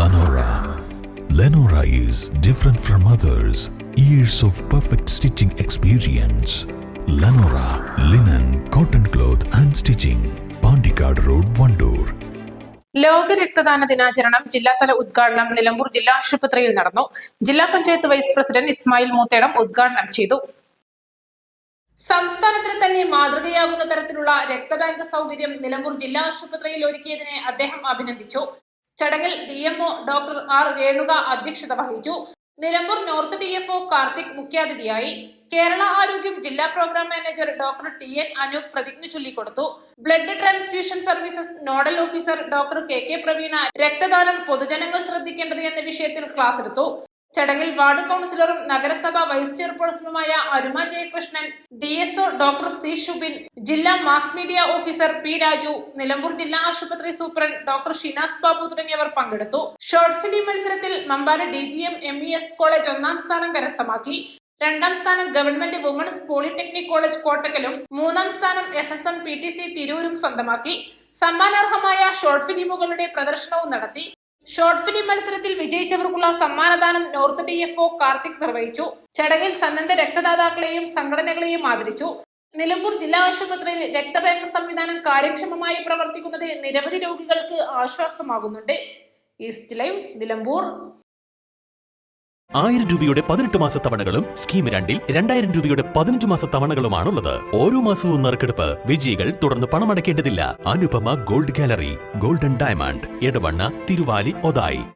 Lenora. Lenora is different from others. Years of perfect stitching experience. Lenora linen, cotton cloth and stitching. Pandikad Road, Vandoor. ലോക രക്തദാന ദിനാചരണം ജില്ലാതല ഉദ്ഘാടനം നിലമ്പൂർ ജില്ലാ ആശുപത്രിയിൽ നടന്നു. ജില്ലാ പഞ്ചായത്ത് വൈസ് പ്രസിഡന്റ് ഇസ്മായിൽ മൂത്തേടം ഉദ്ഘാടനം ചെയ്തു. സംസ്ഥാനത്തിന് തന്നെ മാതൃകയാകുന്ന തരത്തിലുള്ള രക്തബാങ്ക് സൗകര്യം നിലമ്പൂർ ജില്ലാ ആശുപത്രിയിൽ ഒരുക്കിയതിനെ അദ്ദേഹം അഭിനന്ദിച്ചു. ചടങ്ങിൽ DMO ഡോക്ടർ R രേണുക അധ്യക്ഷത വഹിച്ചു. നിലമ്പൂർ നോർത്ത് DFO കാർത്തിക് മുഖ്യാതിഥിയായി. കേരള ആരോഗ്യം ജില്ലാ program manager doctor TN Anoop പ്രതിജ്ഞ ചൊല്ലിക്കൊടുത്തു. Blood transfusion services nodal officer doctor KK Praveena രക്തദാനം പൊതുജനങ്ങൾ ശ്രദ്ധിക്കേണ്ടത് എന്ന വിഷയത്തിൽ ക്ലാസ് എടുത്തു. ചടങ്ങിൽ വാർഡ് കൗൺസിലറും നഗരസഭ വൈസ് ചെയർപേഴ്സണുമായ Aruma Jayakrishnan, DSO doctor C Shubin, ജില്ലാ mass media officer P Raju, Nilambur ജില്ലാ ആശുപത്രി സൂപ്രണ്ട് ഡോക്ടർ ഷിനാസ് ബാബു തുടങ്ങിയവർ പങ്കെടുത്തു. ഷോർട്ട് ഫിലിം മത്സരത്തിൽ മമ്പാല DGM MES കോളേജ് 1ാം സ്ഥാനം കരസ്ഥമാക്കി. 2ാം സ്ഥാനം ഗവൺമെന്റ് വുമൺസ് പോളിടെക്നിക് കോളേജ് കോട്ടക്കലും 3ാം സ്ഥാനം SSM PTC തിരൂരും സ്വന്തമാക്കി. സമ്മാനാർഹമായ ഷോർട്ട് ഫിലിമുകളുടെ പ്രദർശനവും നടത്തി. ഷോർട്ട് ഫിലിം മത്സരത്തിൽ വിജയിച്ചവർക്കുള്ള സമ്മാനദാനം നോർത്ത് DFO കാർത്തിക് നിർവഹിച്ചു. ചടങ്ങിൽ സന്നദ്ധ രക്തദാതാക്കളെയും സംഘടനകളെയും ആദരിച്ചു. നിലമ്പൂർ ജില്ലാ ആശുപത്രിയിൽ രക്തബാങ്ക് സംവിധാനം കാര്യക്ഷമമായി പ്രവർത്തിക്കുന്നത് നിരവധി രോഗികൾക്ക് ആശ്വാസമാകുന്നുണ്ട്. East live, Nilambur. 1000 രൂപയുടെ 18 മാസ തവണകളും സ്കീം 2ൽ 2000 രൂപയുടെ 15 മാസ തവണകളുമാണുള്ളത്. ഓരോ മാസവും നറുക്കെടുപ്പ്. വിജയികൾ തുടർന്ന് പണമടയ്ക്കേണ്ടതില്ല. Anupama gold gallery, golden diamond, Edavanna, Thiruvali, Othayi.